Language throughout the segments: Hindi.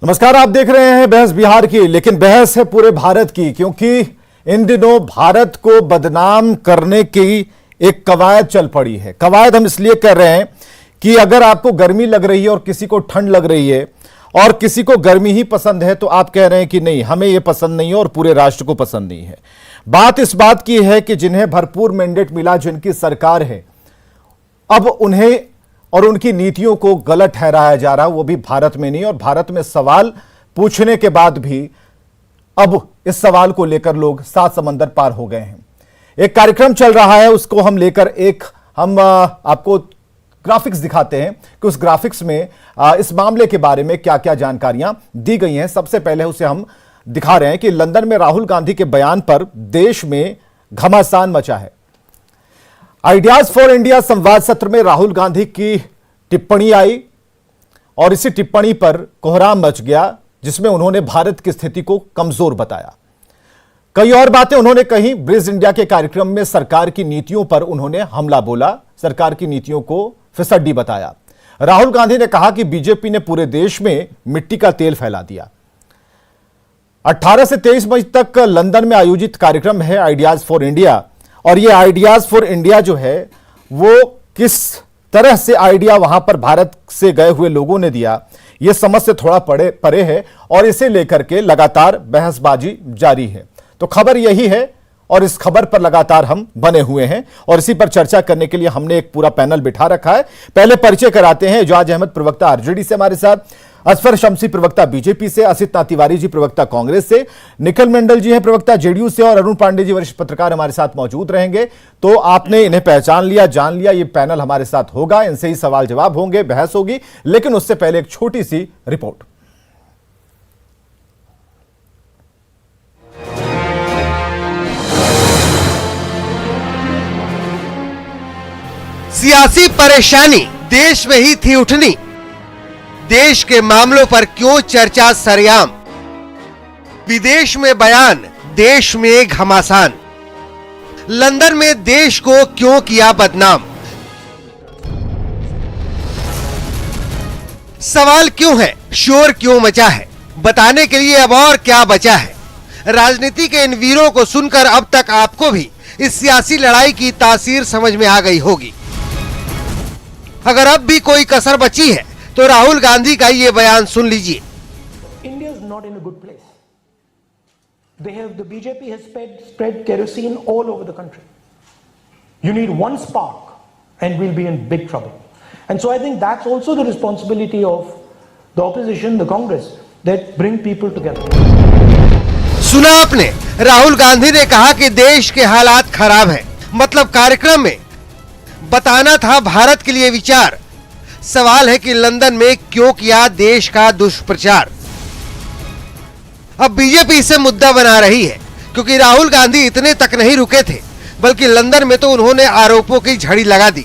नमस्कार, आप देख रहे हैं बहस बिहार की, लेकिन बहस है पूरे भारत की, क्योंकि इन दिनों भारत को बदनाम करने की एक कवायद चल पड़ी है। कवायद हम इसलिए कर रहे हैं कि अगर आपको गर्मी लग रही है और किसी को ठंड लग रही है और किसी को गर्मी ही पसंद है, तो आप कह रहे हैं कि नहीं, हमें यह पसंद नहीं है और पूरे राष्ट्र को पसंद नहीं है। बात इस बात की है कि जिन्हें भरपूर मैंडेट मिला, जिनकी सरकार है, अब उन्हें और उनकी नीतियों को गलत ठहराया जा रहा है, वो भी भारत में नहीं। और भारत में सवाल पूछने के बाद भी अब इस सवाल को लेकर लोग सात समंदर पार हो गए हैं। एक कार्यक्रम चल रहा है, उसको हम लेकर हम आपको ग्राफिक्स दिखाते हैं कि उस ग्राफिक्स में इस मामले के बारे में क्या क्या जानकारियां दी गई हैं। सबसे पहले उसे हम दिखा रहे हैं कि लंदन में राहुल गांधी के बयान पर देश में घमासान मचा है। आइडियाज फॉर इंडिया संवाद सत्र में राहुल गांधी की टिप्पणी आई और इसी टिप्पणी पर कोहराम मच गया, जिसमें उन्होंने भारत की स्थिति को कमजोर बताया। कई और बातें उन्होंने कही। ब्रिज इंडिया के कार्यक्रम में सरकार की नीतियों पर उन्होंने हमला बोला, सरकार की नीतियों को फिसड्डी बताया। राहुल गांधी ने कहा कि बीजेपी ने पूरे देश में मिट्टी का तेल फैला दिया। 18 से 23 मई तक लंदन में आयोजित कार्यक्रम है आइडियाज फॉर इंडिया, और ये आइडियाज फॉर इंडिया जो है वो किस तरह से आइडिया वहां पर भारत से गए हुए लोगों ने दिया, ये समझ से थोड़ा परे है और इसे लेकर के लगातार बहसबाजी जारी है। तो खबर यही है और इस खबर पर लगातार हम बने हुए हैं और इसी पर चर्चा करने के लिए हमने एक पूरा पैनल बिठा रखा है। पहले परिचय कराते हैं। एजाज अहमद प्रवक्ता आरजेडी से हमारे साथ, असफर शमसी प्रवक्ता बीजेपी से, असित नाथ तिवारी जी प्रवक्ता कांग्रेस से, निखिल मंडल जी हैं प्रवक्ता जेडीयू से और अरुण पांडे जी वरिष्ठ पत्रकार हमारे साथ मौजूद रहेंगे। तो आपने इन्हें पहचान लिया, जान लिया, ये पैनल हमारे साथ होगा, इनसे ही सवाल जवाब होंगे, बहस होगी। लेकिन उससे पहले एक छोटी सी रिपोर्ट। सियासी परेशानी देश में ही थी उठनी, देश के मामलों पर क्यों चर्चा सरेआम, विदेश में बयान, देश में घमासान, लंदन में देश को क्यों किया बदनाम। सवाल क्यों है, शोर क्यों मचा है, बताने के लिए अब और क्या बचा है। राजनीति के इन वीरों को सुनकर अब तक आपको भी इस सियासी लड़ाई की तासीर समझ में आ गई होगी। अगर अब भी कोई कसर बची है तो राहुल गांधी का ये बयान सुन लीजिए। India is not in a good place. The BJP has spread kerosene all over the country. You need one spark and we'll be in big trouble. And so I think that's also the responsibility of the opposition, the Congress, that bring people together. सुना आपने, राहुल गांधी ने कहा कि देश के हालात खराब हैं। मतलब कार्यक्रम में बताना था भारत के लिए विचार। सवाल है कि लंदन में क्यों किया देश का दुष्प्रचार। अब बीजेपी इसे मुद्दा बना रही है, क्योंकि राहुल गांधी इतने तक नहीं रुके थे, बल्कि लंदन में तो उन्होंने आरोपों की झड़ी लगा दी।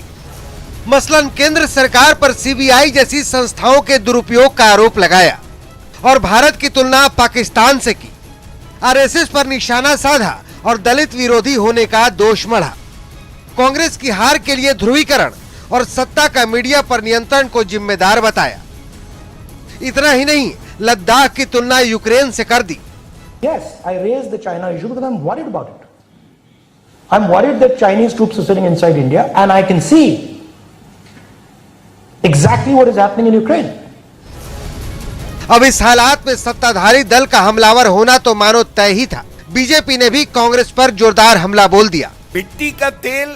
मसलन केंद्र सरकार पर सीबीआई जैसी संस्थाओं के दुरुपयोग का आरोप लगाया और भारत की तुलना पाकिस्तान से की। आरएसएस पर निशाना साधा और दलित विरोधी होने का दोष मढ़ा। कांग्रेस की हार के लिए ध्रुवीकरण और सत्ता का मीडिया पर नियंत्रण को जिम्मेदार बताया। इतना ही नहीं, लद्दाख की तुलना यूक्रेन से कर दी। Yes, I raised the China issue because I'm worried about it. I'm worried that Chinese troops are sitting inside India and I can see exactly what is happening in Ukraine. अब इस हालात में सत्ताधारी दल का हमलावर होना तो मानो तय ही था। बीजेपी ने भी कांग्रेस पर जोरदार हमला बोल दिया। मिट्टी का तेल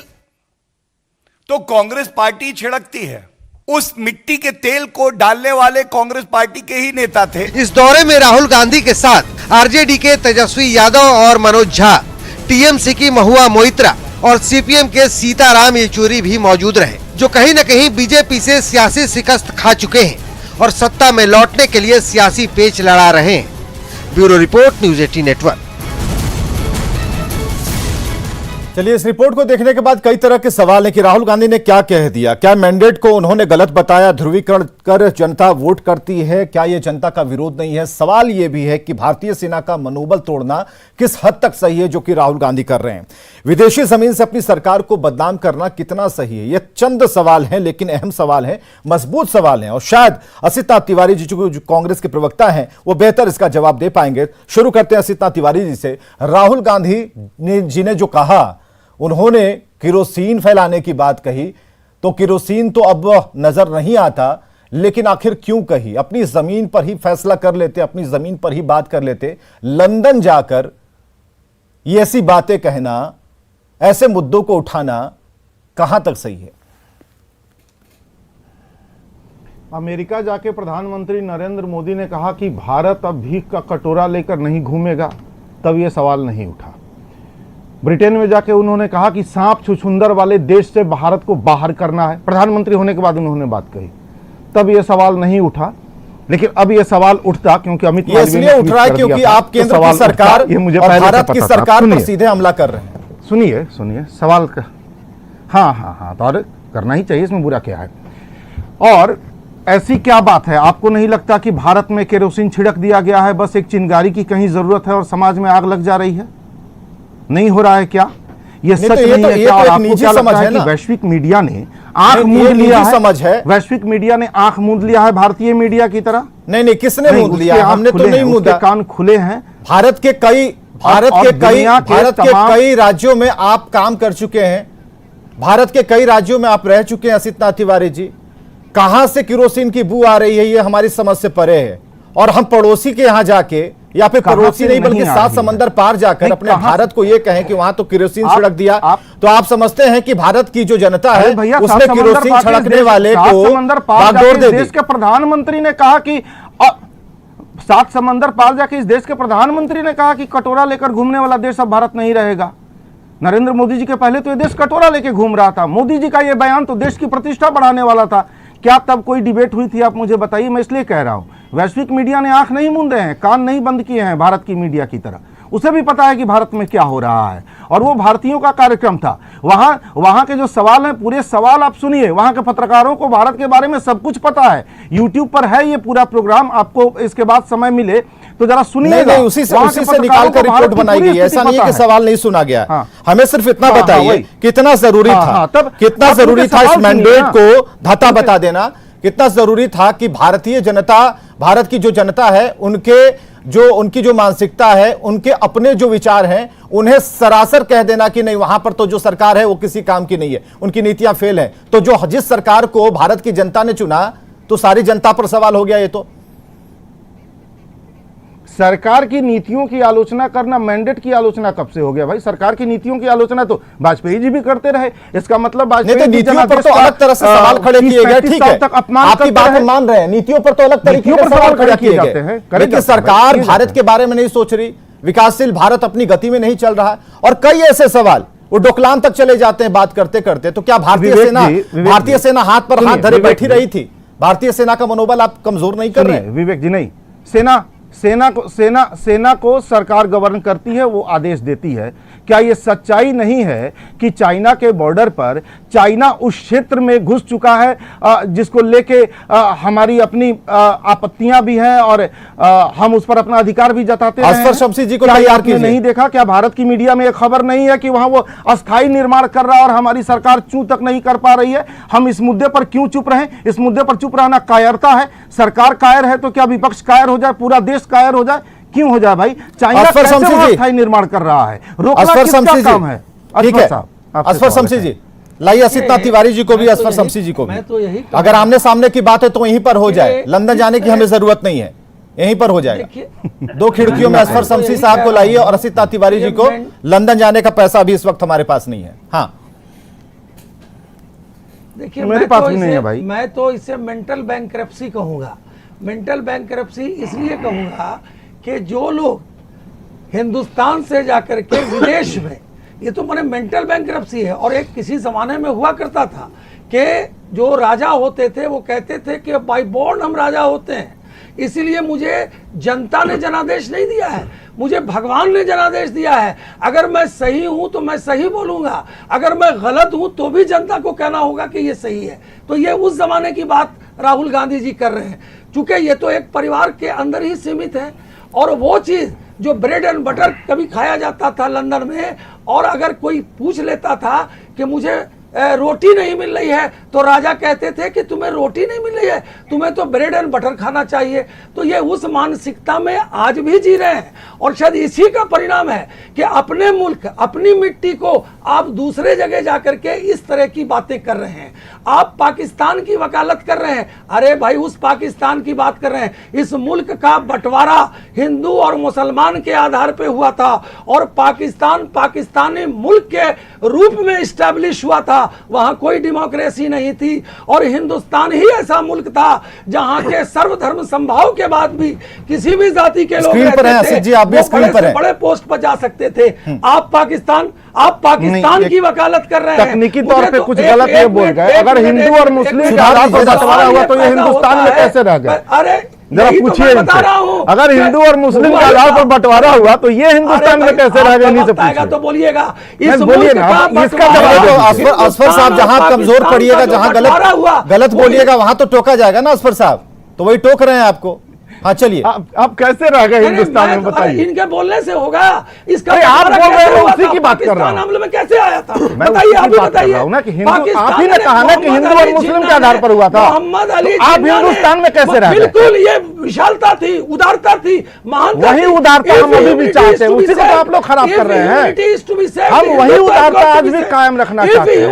तो कांग्रेस पार्टी छिड़कती है, उस मिट्टी के तेल को डालने वाले कांग्रेस पार्टी के ही नेता थे। इस दौरे में राहुल गांधी के साथ आरजेडी के तेजस्वी यादव और मनोज झा, टीएमसी की महुआ मोइत्रा और सीपीएम के सीताराम येचुरी भी मौजूद रहे, जो कहीं न कहीं बीजेपी से सियासी शिकस्त खा चुके हैं और सत्ता में लौटने के लिए सियासी पेच लड़ा रहे हैं। Bureau report, news 18 network. चलिए, इस रिपोर्ट को देखने के बाद कई तरह के सवाल हैं कि राहुल गांधी ने क्या कह दिया। क्या मैंडेट को उन्होंने गलत बताया? ध्रुवीकरण कर जनता वोट करती है, क्या यह जनता का विरोध नहीं है? सवाल यह भी है कि भारतीय सेना का मनोबल तोड़ना किस हद तक सही है, जो कि राहुल गांधी कर रहे हैं। विदेशी जमीन से अपनी सरकार को बदनाम करना कितना सही है? ये चंद सवाल हैं, लेकिन अहम सवाल हैं, मजबूत सवाल हैं, और शायद असिता तिवारी जी जो कांग्रेस के प्रवक्ता हैं वो बेहतर इसका जवाब दे पाएंगे। शुरू करते हैं असिता तिवारी जी से। राहुल गांधी जी ने जो कहा, उन्होंने केरोसिन फैलाने की बात कही, तो केरोसिन तो अब नजर नहीं आता, लेकिन आखिर क्यों कही? अपनी जमीन पर ही फैसला कर लेते, अपनी जमीन पर ही बात कर लेते। लंदन जाकर ये ऐसी बातें कहना, ऐसे मुद्दों को उठाना कहां तक सही है? अमेरिका जाके प्रधानमंत्री नरेंद्र मोदी ने कहा कि भारत अब भीख का कटोरा लेकर नहीं घूमेगा, तब यह सवाल नहीं उठा। ब्रिटेन में जाके उन्होंने कहा कि सांप छुछुंदर वाले देश से भारत को बाहर करना है, प्रधानमंत्री होने के बाद उन्होंने बात कही, तब यह सवाल नहीं उठा। लेकिन अब यह सवाल उठता क्योंकि अमित ये इसलिए उठ रहा है क्योंकि आप केंद्र की सरकार और भारत की सरकार पर सीधे हमला कर रहे हैं। सुनिए सुनिए सवाल का, हाँ तो और करना ही चाहिए, इसमें बुरा क्या है? और ऐसी क्या बात है, आपको नहीं लगता कि भारत में केरोसिन छिड़क दिया गया है, बस एक चिंगारी की कहीं जरूरत है और समाज में आग लग जा रही है? नहीं हो रहा है क्या? ये सच नहीं है क्या? और आपको क्या लगता है कि वैश्विक मीडिया ने आंख मूंद लिया है? समझ है, वैश्विक मीडिया ने आंख मूंद लिया है भारतीय मीडिया की तरह? नहीं, किसने मूंद लिया? हमने तो नहीं मूंदा। कान खुले हैं। भारत के कई राज्यों में आप काम कर चुके हैं, भारत के कई राज्यों में आप रह चुके हैं असिता तिवारी जी। कहां से केरोसिन की बू आ रही है, ये हमारी समझ से परे है। और हम पड़ोसी के यहां जाके, या फिर पड़ोसी नहीं बल्कि 7 समंदर पार जाकर अपने भारत को ये कहें कि वहां तो केरोसिन छिड़क दिया, तो आप समझते हैं कि भारत की जो जनता है उसने केरोसिन छिड़कने वाले को बागडोर दे दी? देश के प्रधानमंत्री ने कहा कि 7 समंदर पार जाके इस देश के प्रधानमंत्री ने कहा कि कटोरा लेकर घूमने वाला देश अब भारत नहीं रहेगा। नरेंद्र मोदी जी के पहले तो ये देश कटोरा लेके घूम रहा था। मोदी जी का ये बयान तो देश की प्रतिष्ठा बढ़ाने वाला था। क्या तब कोई डिबेट हुई थी? आप मुझे बताइए। मैं इसलिए कह रहा हूं, वैश्विक मीडिया ने आंख नहीं मूंदे हैं, कान नहीं बंद किए हैं भारत की मीडिया की तरह। उसे भी पता है कि भारत में क्या हो रहा है, और वो भारतीयों का कार्यक्रम था। वहां के जो सवाल हैं, पूरे सवाल आप सुनिए। वहां के पत्रकारों को भारत के बारे में सब कुछ पता है। यूट्यूब पर है ये पूरा प्रोग्राम, आपको इसके बाद समय मिले तो जरा सुनिए। नहीं, उसी से निकाल कर रिपोर्ट बनाई गई है, ऐसा नहीं है कि सवाल नहीं सुना गया। हाँ। हमें सिर्फ इतना बताइए, कितना जरूरी था, कितना जरूरी था इस मैंडेट को धता बता देना? कितना जरूरी था कि भारतीय जनता, भारत की जो जनता है, उनकी जो मानसिकता है, उनके अपने जो विचार हैं, उन्हें सरासर कह देना कि नहीं, वहां पर तो जो सरकार है वो किसी काम की नहीं है, उनकी नीतियां फेल है। तो जो जिस सरकार को भारत की जनता ने चुना, तो सारी जनता पर सवाल हो गया। ये तो सरकार की नीतियों की आलोचना करना मैंडेट की आलोचना कब से हो गया भाई? सरकार की नीतियों की आलोचना तो वाजपेयी जी भी करते रहे। इसका मतलब वाजपेयी जी नीतियों पर तो अलग तरह से सवाल खड़े किए गए, ठीक है, आपकी बात हम मान रहे हैं। नीतियों पर तो अलग तरीके से सवाल खड़े किए जाते हैं, लेकिन सरकार भारत के बारे में नहीं सोच रही, विकासशील भारत अपनी गति में नहीं चल रहा है, और कई ऐसे सवाल वो डोकलाम तक चले जाते हैं बात करते करते। तो क्या भारतीय सेना हाथ पर हाथ धरे बैठी रही थी? भारतीय सेना का मनोबल आप कमजोर नहीं कर रहे? विवेक जी, नहीं, सेना को सरकार गवर्न करती है, वो आदेश देती है। क्या ये सच्चाई नहीं है कि चाइना के बॉर्डर पर चाइना उस क्षेत्र में घुस चुका है जिसको लेके हमारी अपनी आपत्तियां भी हैं, और हम उस पर अपना अधिकार भी जताते हैं। असफर शमसी जी को तैयार कीजिए। नहीं देखा क्या भारत की मीडिया में एक खबर नहीं है कि वहां वो अस्थायी निर्माण कर रहा है और हमारी सरकार चूं तक नहीं कर पा रही है? हम इस मुद्दे पर क्यों चुप रहे? इस मुद्दे पर चुप रहना कायरता है। सरकार कायर है तो क्या विपक्ष कायर हो जाए, पूरा देश कायर हो जाए? क्यों हो जाए भाई? चाइना अस्थायी निर्माण कर रहा है, रोकना किसका काम है? ठीक है, असफर शमसी जी लाइए, असिता तिवारी जी को भी, असफर शमसी जी को भी। अगर आमने सामने की बात है तो वहीं पर हो जाए, लंदन जाने की हमें जरूरत नहीं है, यहीं पर हो जाएगा। 2 खिड़कियों में असफर शमसी साहब को लाइए और असिता तिवारी जी को। लंदन जाने का पैसा भी इस वक्त हमारे पास नहीं है। हाँ देखिए, मेरे पास भी नहीं है भाई। मैं तो इसे मेंटल बैंकरप्सी कहूंगा। मेंटल बैंकरप्सी इसलिए कहूंगा कि जो लोग हिंदुस्तान से जाकर के विदेश में, ये तो मैंने मेंटल बैंकरप्सी है। और एक किसी जमाने में हुआ करता था कि जो राजा होते थे वो कहते थे कि बाय बॉर्न हम राजा होते हैं, इसीलिए मुझे जनता ने जनादेश नहीं दिया है। मुझे भगवान ने जनादेश दिया है। अगर मैं सही हूं तो मैं सही बोलूंगा, अगर मैं गलत हूं तो भी जनता को कहना होगा कि ये सही है। तो ये उस जमाने की बात राहुल गांधी जी कर रहे हैं, चूंकि ये तो एक परिवार के अंदर ही सीमित है। और वो चीज जो ब्रेड एंड बटर कभी खाया जाता था लंदन में, और अगर कोई पूछ लेता था कि मुझे रोटी नहीं मिल रही है, तो राजा कहते थे कि तुम्हें रोटी नहीं मिल रही है, तुम्हें तो ब्रेड एंड बटर खाना चाहिए। तो ये उस मानसिकता में आज भी जी रहे हैं, और शायद इसी का परिणाम है कि अपने मुल्क, अपनी मिट्टी को आप दूसरे जगह जाकर के इस तरह की बातें कर रहे हैं। आप पाकिस्तान की वकालत कर रहे हैं। अरे भाई, उस पाकिस्तान की बात कर रहे हैं। इस मुल्क का बंटवारा हिंदू और मुसलमान के आधार पर हुआ था, और पाकिस्तान पाकिस्तानी मुल्क के रूप में स्टैब्लिश हुआ था। वहां कोई डेमोक्रेसी नहीं थी, और हिंदुस्तान ही ऐसा मुल्क था जहां के सर्वधर्म संभाव के बाद भी किसी भी जाति के लोग रहते थे, वो बड़े से बड़े पोस्ट पर जा सकते थे। आप पाकिस्तान की वकालत कर रहे हैं। तकनीकी तौर पे कुछ गलत ये बोल गए। अगर हिंदू और मुस्लिम के आधार पर बंटवारा हुआ तो ये हिंदुस्तान में कैसे रह गए? अरे जरा पूछिए इनसे, अगर हिंदू और मुस्लिम के आधार पर बंटवारा हुआ तो ये हिंदुस्तान में कैसे रह गए? नहीं से पूछिए तो बोलिएगा, बोलिए ना, इसका जवाब। असफर साहब, जहां कमजोर पड़िएगा, जहां गलत बोलिएगा, वहां तो टोका जाएगा ना असफर साहब, तो वही टोक रहे हैं आपको। हाँ चलिए, आप कैसे रह गए हिंदुस्तान में, बताइए। इनके बोलने से होगा इसका? आप बोल रहे हो, उसी की बात कर रहा हूं। मामले में कैसे आया था? बताइए, आप बताइए ना कि हिंदू, आप ही ने कहा ना कि हिंदू और मुस्लिम के आधार पर हुआ था। मोहम्मद अली, आप हिंदुस्तान में कैसे रह गए? बिल्कुल, ये विशालता थी, उदारता थी, महानता। वही उदारता हम अभी भी चाहते हैं, उसी को तो आप लोग खराब कर रहे हैं। हम वही उदारता आज भी कायम रखना चाहते हैं।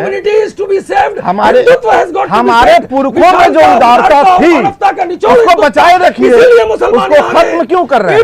हमारे पुरखों में जो उदारता थी उसको बचाए रखिए, उसको खत्म क्यों कर रहे हैं?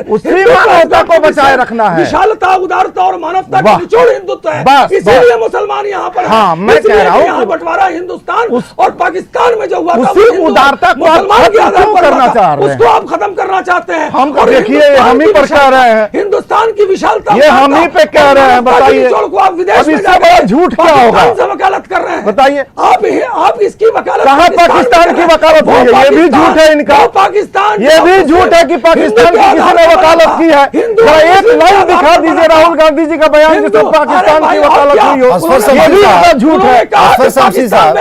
उसी मानवता को बचाए रखना है। विशालता, उदारता और मानवता का निचोड़ हिंदुत्व है, इसीलिए मुसलमान यहाँ पर। हाँ, मैं कह रहा हूँ बंटवारा हिंदुस्तान और पाकिस्तान में जो हुआ था, उसी उदारता को आप खत्म क्यों करना चाह रहे हैं? उसको आप खत्म करना चाहते हैं। हम देखिए, हम ही पर कह रहे हैं, हिंदुस्तान की विशालता, ये हम ही पे कह रहे हैं। बताइए, आप विदेश में बड़ा झूठ क्या होगा? वकालत कर रहे हैं, बताइए। आप इसकी वकालत कहाँ पाकिस्तान की वकालत हुई है? ये भी झूठ है इनका। पाकिस्तान, ये भी झूठ है कि पाकिस्तान की किसी ने वकालत की है। एक लाइन दिखा दीजिए राहुल गांधी जी का बयान जिसमें पाकिस्तान की वकालत हुई हो। ये भी इनका झूठ है। असफर शमसी साहब,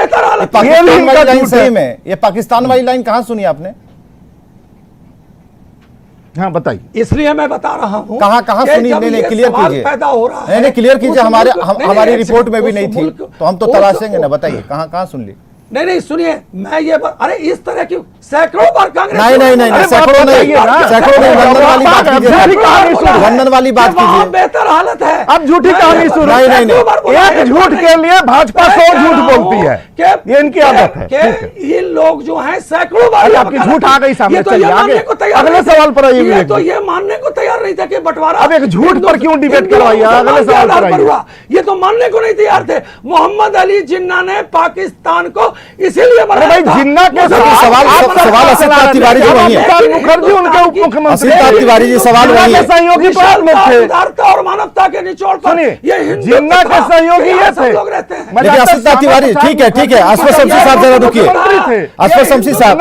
पाकिस्तान वाली लाइन सही में, ये पाकिस्तान वाली लाइन कहां सुनी आपने? हाँ बताइए। इसलिए मैं बता रहा हूँ कहां सुनी? नहीं, क्लियर कीजिए। पैदा हो रहा है, नहीं, क्लियर कीजिए। हमारी रिपोर्ट में भी नहीं थी, तो हम तो तलाशेंगे ना। बताइए कहां सुन ली? नहीं सुनिए, मैं ये अरे इस तरह की सैकड़ों बार कांग्रेस, नहीं, सैकड़ों नहीं, लंदन वाली बात कीजिए, लंदन वाली बात कीजिए। बेहतर हालत है। अब झूठी कहानी सुनो। नहीं, एक झूठ के लिए भाजपा 100 झूठ बोलती है, ये इनकी आदत है। ये लोग जो हैं सैकड़ों बार, आपकी झूठ आ गई सामने, चलिए आगे अगले सवाल पर आइए। तो ये मानने को तैयार नहीं थे कि बंटवारा, अब एक झूठ पर क्यों डिबेट करवाइए? अगले सवाल पर आइए। ये तो मानने को नहीं तैयार थे। मोहम्मद अली जिन्ना ने पाकिस्तान को इसीलिए भाई जिन्ना के सवाल असित तिवारी जी वही है, मुखर्जी उनके उप मुख्यमंत्री असित तिवारी जी सवाल वही है। सहयोगी उदारता और मानवता के निचोड़ पर ये जिन्ना के सहयोगी ये थे लोग रहते हैं। देखिए असित तिवारी, ठीक है, असफर शमसी साहब जरा रुकिए। असफर शमसी साहब,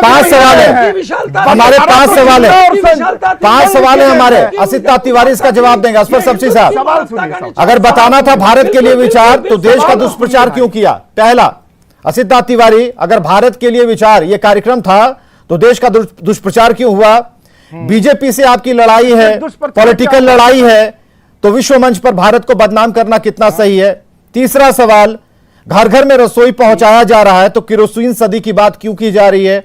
5 सवाल है हमारे, 5 सवाल है, 5 सवाल है हमारे। असित तिवारी इसका जवाब देंगे। असफर शमसी साहब, अगर बताना था भारत के लिए विचार तो देश का दुष्प्रचार क्यों किया? पहला, असित तिवारी, अगर भारत के लिए विचार ये कार्यक्रम था तो देश का दुष्प्रचार क्यों हुआ? बीजेपी से आपकी लड़ाई है, पॉलिटिकल लड़ाई है, तो विश्व मंच पर भारत को बदनाम करना कितना सही है? तीसरा सवाल, घर घर में रसोई पहुंचाया जा रहा है तो केरोसिन सदी की बात क्यों की जा रही है?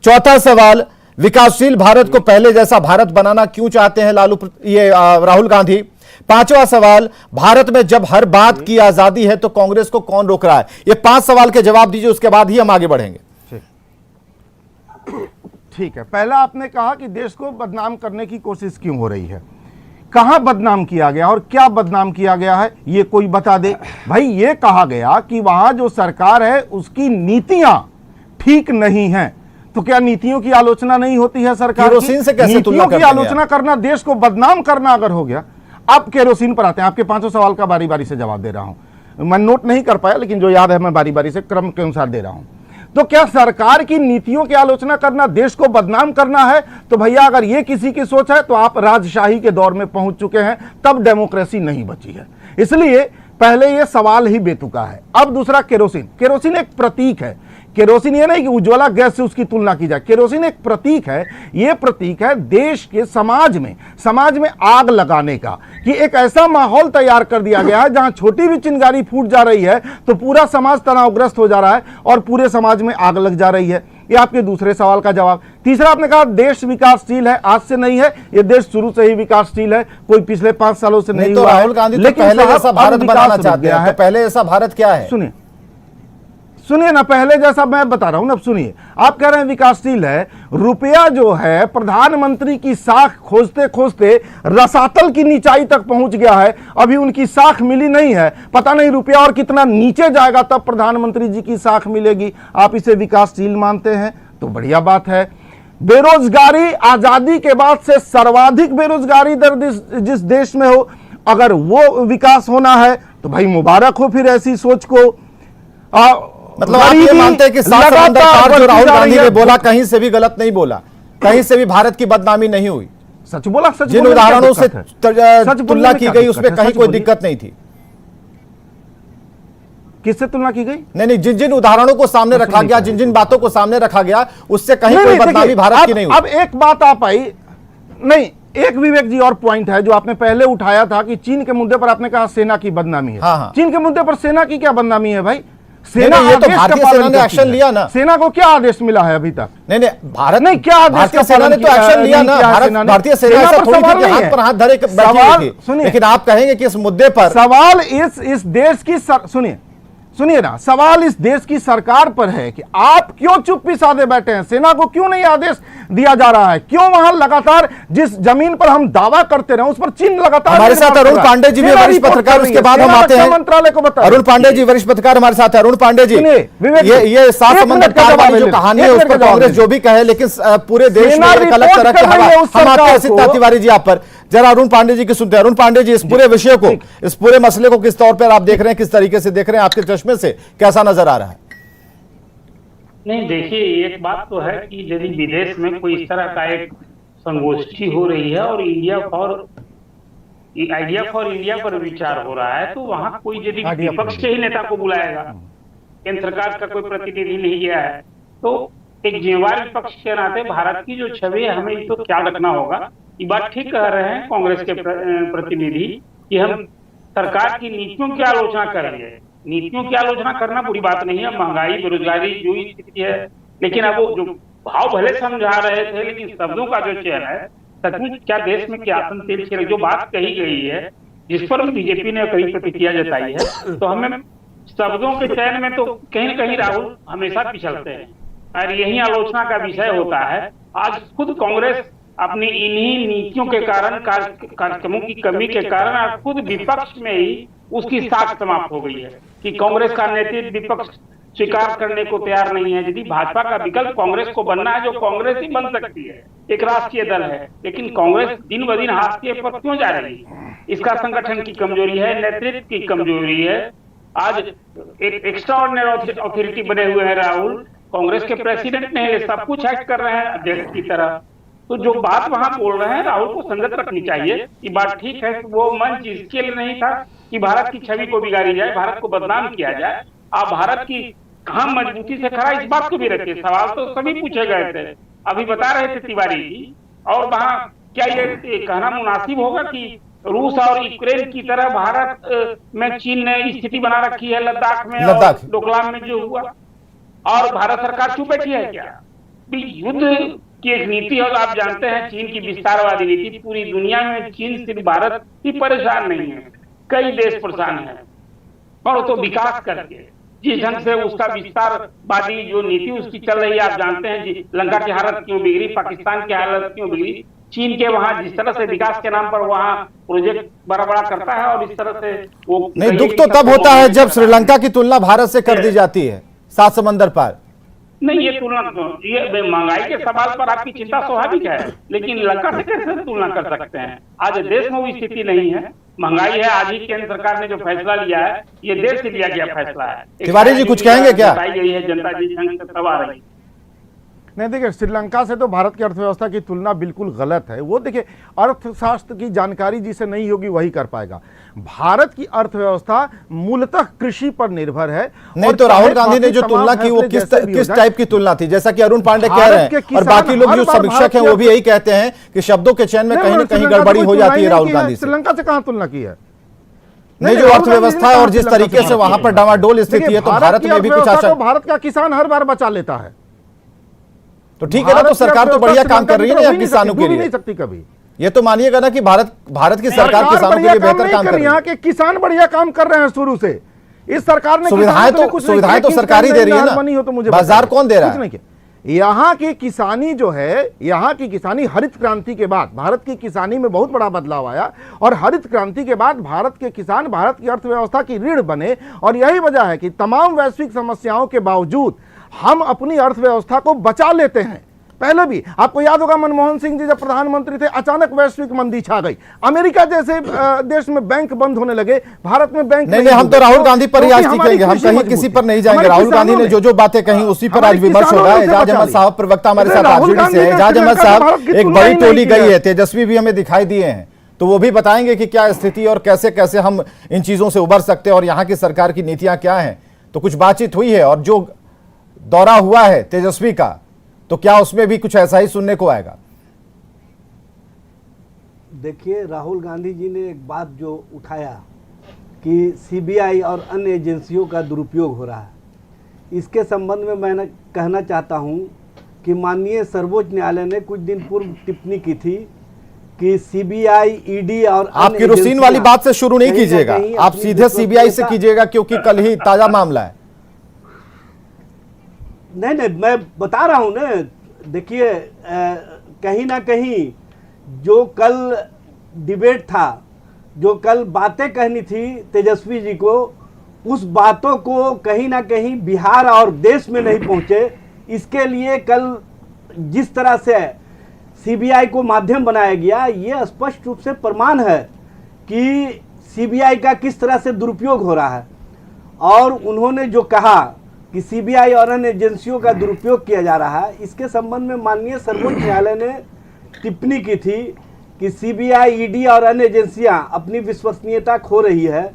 चौथा सवाल, विकासशील भारत को पहले जैसा भारत बनाना क्यों चाहते हैं राहुल गांधी? पांचवा सवाल, भारत में जब हर बात की आजादी है तो कांग्रेस को कौन रोक रहा है? ये 5 सवाल के जवाब दीजिए, उसके बाद ही हम आगे बढ़ेंगे। ठीक है, पहला आपने कहा कि देश को बदनाम करने की कोशिश क्यों हो रही है। कहां बदनाम किया गया और क्या बदनाम किया गया है ये कोई बता दे। भाई ये कहा गया कि वहां जो सरकार है उसकी नीतियां ठीक नहीं हैं, तो क्या नीतियों की आलोचना नहीं होती है सरकार की? केरोसिन से कैसे तुलना नीतियों की आलोचना करना देश को बदनाम करना अगर हो गया। आप केरोसिन पर आते हैं, आपके 5 सवाल का बारी बारी से जवाब दे रहा हूं। मैं नोट नहीं कर पाया लेकिन जो याद है मैं बारी बारी से क्रम के अनुसार दे रहा हूं। तो क्या सरकार की नीतियों की आलोचना करना देश को बदनाम करना है? तो भैया अगर ये किसी की सोच है तो आप राजशाही के दौर में पहुंच चुके हैं, तब डेमोक्रेसी नहीं बची है। इसलिए पहले ये सवाल ही बेतुका है। अब दूसरा, केरोसिन। केरोसिन एक प्रतीक है। केरोसिन ये नहीं कि उज्ज्वला गैस से उसकी तुलना की जाए। केरोसिन एक प्रतीक है। ये प्रतीक है देश के समाज में आग लगाने का, कि एक ऐसा माहौल तैयार कर दिया गया है जहां छोटी भी चिंगारी फूट जा रही है तो पूरा समाज तनावग्रस्त हो जा रहा है और पूरे समाज में आग लग जा रही है। ये आपके दूसरे सवाल का जवाब। तीसरा, आपने कहा देश विकासशील है, आज से नहीं है, ये देश शुरू से ही विकासशील है, कोई पिछले 5 सालों से नहीं तो हुआ है। राहुल गांधी तो लेकिन पहले साहब, जैसा भारत अब बनाना विकास चाहते रुक हैं, गया तो पहले ऐसा भारत क्या है? सुनिए ना, पहले जैसा मैं बता रहा हूं ना। अब सुनिए, आप कह रहे हैं विकासशील है। रुपया जो है प्रधानमंत्री की साख खोजते खोजते रसातल की नीचाई तक पहुंच गया है, अभी उनकी साख मिली नहीं है। पता नहीं रुपया और कितना नीचे जाएगा तब प्रधानमंत्री जी की साख मिलेगी। आप इसे विकासशील मानते हैं तो बढ़िया बात है। बेरोजगारी आजादी के बाद से सर्वाधिक बेरोजगारी दर जिस देश में हो, अगर वो विकास होना है तो भाई मुबारक हो फिर ऐसी सोच को। मतलब आप ये मानते हैं कि 7 समंदर पार जो राहुल गांधी ने बोला कहीं से भी गलत नहीं बोला, कहीं से भी भारत की बदनामी नहीं हुई? सच बोला। सच जिन बोलने में क्या उदाहरणों से दिक्कत है? तुलना की गई उसमें कहीं कोई दिक्कत नहीं थी। किससे तुलना की गई? नहीं, जिन जिन उदाहरणों को सामने रखा गया, जिन जिन बातों को सामने रखा गया, उससे कहीं कोई बदनामी भारत की नहीं हुई। अब एक बात आप आई नहीं, एक विवेक जी और पॉइंट है जो आपने पहले उठाया था कि चीन के मुद्दे पर आपने कहा सेना की बदनामी है। हाँ। चीन के मुद्दे पर सेना की क्या बदनामी है भाई? ये तो भारतीय सेना ने एक्शन लिया ना। सेना को क्या आदेश मिला है अभी तक? नहीं, भारत नहीं, क्या आदेश भारतीय सेना ने तो एक्शन लिया ना। भारतीय सेना ऐसा थोड़ी थी कि हाथ पर हाथ धरे बैठी थी। लेकिन आप कहेंगे कि इस मुद्दे पर सवाल इस देश की सुनिए ना, सवाल इस देश की सरकार पर है कि आप क्यों चुप्पी साधे बैठे हैं? सेना को क्यों नहीं आदेश दिया जा रहा है? क्यों वहां लगातार जिस जमीन पर हम दावा करते रहे उस पर चीन लगातार? हमारे साथ अरुण पांडे जी भी वरिष्ठ पत्रकार, उसके बाद हम आते हैं मंत्रालय को बता। अरुण पांडे जी वरिष्ठ पत्रकार हमारे साथ है। अरुण पांडे जी, ये 7 समंदर पार वाली जो कहानी है उस पर कांग्रेस जो भी कहे, लेकिन पूरे देश में एक अलग तरह की हवा। हम आते हैं सीता तिवारी जी आप पर, जरा अरुण पांडे जी की सुनते हैं। अरुण पांडे जी, इस पूरे विषय को, इस पूरे मसले को किस तौर पर आप देख रहे हैं, किस तरीके से देख रहे हैं, आपके चश्मे से कैसा नजर आ रहा है? नहीं, देखिए, एक बात तो है कि यदि विदेश में कोई इस तरह का एक संगोष्ठी हो रही है और आइडिया फॉर इंडिया पर विचार हो रहा है, तो वहां कोई यदि विपक्ष के ही नेता को बुलाएगा, केंद्र सरकार का कोई प्रतिनिधि नहीं गया है, तो एक जिम्मेवार विपक्ष के नाते भारत की जो छवि है हमें तो ख्याल रखना होगा। ये बात ठीक कह रहे हैं कांग्रेस के प्रतिनिधि कि हम सरकार की नीतियों की आलोचना करेंगे। नीतियों की आलोचना करना बुरी बात नहीं है, महंगाई बेरोजगारी जो स्थिति है, लेकिन अब वो जो भाव भले समझा रहे थे, लेकिन शब्दों का जो चयन है, सचमुच क्या देश में क्या आसन तेल छिड़क जो बात कही गई है, जिस पर बीजेपी ने कई प्रतिक्रिया जताई है, तो हमें शब्दों के चयन में तो कहीं न कहीं राहुल हमेशा पिछलते हैं और यही आलोचना का विषय होता है। आज खुद कांग्रेस अपनी इन्हीं नीतियों के कारण, कार्यक्रमों की कमी के कारण आज खुद विपक्ष में ही उसकी साख समाप्त हो गई है कि कांग्रेस का नेतृत्व विपक्ष स्वीकार करने को तैयार नहीं है। यदि भाजपा का विकल्प कांग्रेस को बनना है, जो कांग्रेस ही बन सकती है, एक राष्ट्रीय दल है, लेकिन कांग्रेस दिन ब दिन हाशिए पर क्यों जा रही है? इसका संगठन की कमजोरी है, नेतृत्व की कमजोरी है। आज एक एक्स्ट्राऑर्डिनरी अथॉरिटी बने हुए हैं राहुल, कांग्रेस के प्रेसिडेंट ने सब कुछ एक्ट कर रहे हैं अध्यक्ष की तरह। तो जो बात वहां बोल रहे हैं राहुल को संगत रखनी चाहिए। ये बात ठीक है कि वो मंच इसके लिए नहीं था कि भारत की छवि को बिगाड़ी जाए, भारत को बदनाम किया जाए। आप भारत की कहां मजबूती से खड़ा, इस बात को भी रखिए। सवाल तो सभी पूछे गए थे, अभी बता रहे थे तिवारी जी। और वहां क्या ये कहना मुनासिब होगा कि रूस और यूक्रेन की तरह भारत में चीन ने स्थिति बना रखी है लद्दाख में और डोकलाम में जो हुआ, और भारत सरकार चुप बैठी है क्या? युद्ध की एक नीति है, और आप जानते हैं चीन की विस्तारवादी नीति पूरी दुनिया में, चीन सिर्फ भारत ही परेशान नहीं है, कई देश परेशान है, और तो विकास करके जिस ढंग से उसका विस्तारवादी जो नीति उसकी चल रही है, आप जानते हैं जी लंका की हालत क्यों बिगड़ी, पाकिस्तान की हालत क्यों बिगड़ी, चीन के वहां जिस तरह से विकास के नाम पर वहां प्रोजेक्ट बड़ा बड़ा करता है, और इस तरह से वो नहीं, दुख तो तब होता है जब श्रीलंका की तुलना भारत से कर दी जाती है 7 समंदर पार। नहीं, ये तुलना, ये महंगाई के सवाल पर आपकी चिंता स्वाभाविक है, लेकिन लंका से कैसे तुलना कर सकते हैं? आज देश में वो स्थिति नहीं है, महंगाई है। आज ही केंद्र सरकार ने जो फैसला लिया है, ये देर से लिया गया फैसला है। तिवारी जी कुछ कहेंगे क्या? बताई गई है, जनता जी तब आ रही। नहीं, देखिए, श्रीलंका से तो भारत की अर्थव्यवस्था की तुलना बिल्कुल गलत है। वो देखिए, अर्थशास्त्र की जानकारी जिसे नहीं होगी वही कर पाएगा। भारत की अर्थव्यवस्था मूलतः कृषि पर निर्भर है। नहीं तो राहुल गांधी ने जो तुलना की वो किस टाइप की तुलना थी? जैसा कि अरुण पांडे कह रहे हैं और बाकी लोग जो समीक्षक हैं वो भी यही कहते हैं कि शब्दों के चयन में कहीं ना कहीं गड़बड़ी हो जाती है राहुल गांधी से। श्रीलंका से कहां तुलना की है? नहीं, जो अर्थव्यवस्था और जिस तरीके से वहां पर डावाडोल स्थिति है, तो भारत में भी कुछ आशा। भारत का किसान हर बार बचा लेता है, तो ठीक है ना, तो सरकार तो बढ़िया काम कर रही है ना किसानों के लिए। नहीं सकती कभी, ये तो मानिएगा ना कि भारत की सरकार किसानों के लिए बेहतर काम कर रही है। यहाँ के किसान बढ़िया काम कर रहे हैं शुरू से। इस सरकार ने सुविधाएं तो सरकार ही दे रही है ना, बाजार कौन दे रहा है? यहाँ की किसानी जो है, यहाँ की किसानी हरित क्रांति के बाद भारत की किसानी में बहुत बड़ा बदलाव आया और हरित क्रांति के बाद भारत के किसान भारत की अर्थव्यवस्था की रीढ़ बने। और यही वजह है कि तमाम वैश्विक समस्याओं के बावजूद हम अपनी अर्थव्यवस्था को बचा लेते हैं। पहले भी आपको याद होगा, मनमोहन सिंह जी जब प्रधानमंत्री थे, अचानक वैश्विक मंदी छा गई, अमेरिका जैसे देश में बैंक बंद होने लगे, भारत में बैंक नहीं, हम तो राहुल गांधी पर ही आज टिकेंगे, हम कहीं किसी पर नहीं जाएंगे। राहुल गांधी ने जो बातें कही उसी पर आज विमर्श होगा। एजाज अहमद साहब प्रवक्ता हमारे साथ आरजेडी से है। एजाज अहमद साहब, एक बड़ी टोली गई है, तेजस्वी भी हमें दिखाई दिए हैं, तो वो भी बताएंगे कि क्या स्थिति और कैसे कैसे हम इन चीजों से उबर सकते हैं और यहाँ की सरकार की नीतियां क्या हैं। तो कुछ बातचीत हुई है और जो दौरा हुआ है तेजस्वी का, तो क्या उसमें भी कुछ ऐसा ही सुनने को आएगा? देखिए, राहुल गांधी जी ने एक बात जो उठाया कि सीबीआई और अन्य एजेंसियों का दुरुपयोग हो रहा है, इसके संबंध में मैं कहना चाहता हूं कि माननीय सर्वोच्च न्यायालय ने कुछ दिन पूर्व टिप्पणी की थी कि सीबीआई, ईडी और आप केरोसिन वाली बात से शुरू नहीं कीजिएगा, आप सीधे सीबीआई से कीजिएगा, क्योंकि कल ही ताजा मामला है। नहीं, मैं बता रहा हूं ना। देखिए, कहीं ना कहीं जो कल डिबेट था, जो कल बातें कहनी थी तेजस्वी जी को, उस बातों को कहीं ना कहीं बिहार और देश में नहीं पहुंचे। इसके लिए कल जिस तरह से सीबीआई को माध्यम बनाया गया, ये स्पष्ट रूप से प्रमाण है कि सीबीआई का किस तरह से दुरुपयोग हो रहा है। और उन्होंने जो कहा कि सीबीआई और अन्य एजेंसियों का दुरुपयोग किया जा रहा है, इसके संबंध में माननीय सर्वोच्च न्यायालय ने टिप्पणी की थी कि सीबीआई, ईडी और अन्य एजेंसियां अपनी विश्वसनीयता खो रही है।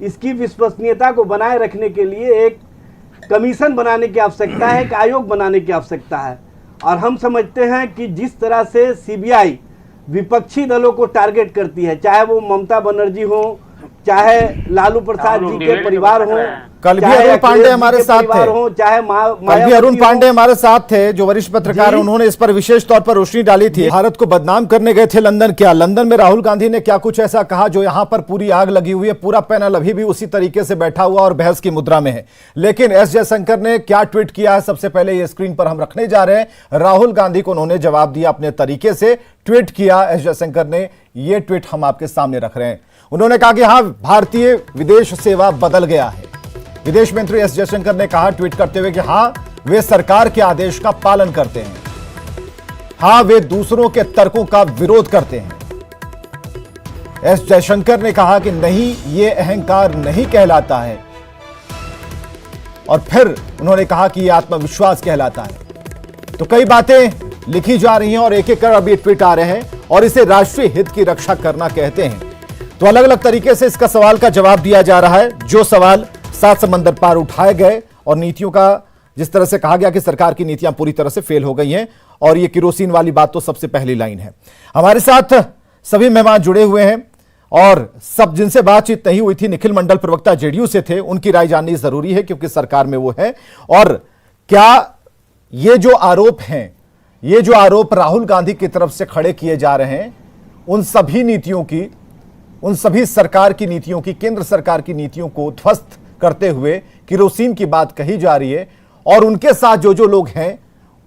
इसकी विश्वसनीयता को बनाए रखने के लिए एक कमीशन बनाने की आवश्यकता है, एक आयोग बनाने की आवश्यकता है। और हम समझते हैं कि जिस तरह से सीबीआई विपक्षी दलों को टारगेट करती है, चाहे वो ममता बनर्जी हो, चाहे लालू प्रसाद जी के परिवार हो, कल भी अरुण पांडे हमारे साथ थे, चाहे कल भी अरुण पांडे हमारे साथ थे जो वरिष्ठ पत्रकार, उन्होंने इस पर विशेष तौर पर रोशनी डाली थी। भारत को बदनाम करने गए थे लंदन, क्या लंदन में राहुल गांधी ने क्या कुछ ऐसा कहा जो यहां पर पूरी आग लगी हुई है? पूरा पैनल अभी भी उसी तरीके से बैठा हुआ और बहस की मुद्रा में है। लेकिन एस जयशंकर ने क्या ट्वीट किया है, सबसे पहले ये स्क्रीन पर हम रखने जा रहे हैं। राहुल गांधी को उन्होंने जवाब दिया अपने तरीके से, ट्वीट किया एस जयशंकर ने। ये ट्वीट हम आपके सामने रख रहे हैं। उन्होंने कहा कि हां, भारतीय विदेश सेवा बदल गया है। विदेश मंत्री एस जयशंकर ने कहा ट्वीट करते हुए कि हां, वे सरकार के आदेश का पालन करते हैं, हां, वे दूसरों के तर्कों का विरोध करते हैं। एस जयशंकर ने कहा कि नहीं, ये अहंकार नहीं कहलाता है। और फिर उन्होंने कहा कि यह आत्मविश्वास कहलाता है। तो कई बातें लिखी जा रही हैं और एक एक कर अभी ट्वीट आ रहे हैं और इसे राष्ट्रीय हित की रक्षा करना कहते हैं। तो अलग अलग तरीके से इसका सवाल का जवाब दिया जा रहा है। जो सवाल सात समंदर पार उठाए गए और नीतियों का जिस तरह से कहा गया कि सरकार की नीतियां पूरी तरह से फेल हो गई हैं, और ये केरोसिन वाली बात तो सबसे पहली लाइन है। हमारे साथ सभी मेहमान जुड़े हुए हैं और सब जिनसे बातचीत नहीं हुई थी, निखिल मंडल प्रवक्ता जेडीयू से थे, उनकी राय जाननी जरूरी है क्योंकि सरकार में वो है। और क्या ये जो आरोप हैं, ये जो आरोप राहुल गांधी की तरफ से खड़े किए जा रहे हैं, उन सभी नीतियों की, उन सभी सरकार की नीतियों की, केंद्र सरकार की नीतियों को ध्वस्त करते हुए केरोसिन की बात कही जा रही है और उनके साथ जो जो लोग हैं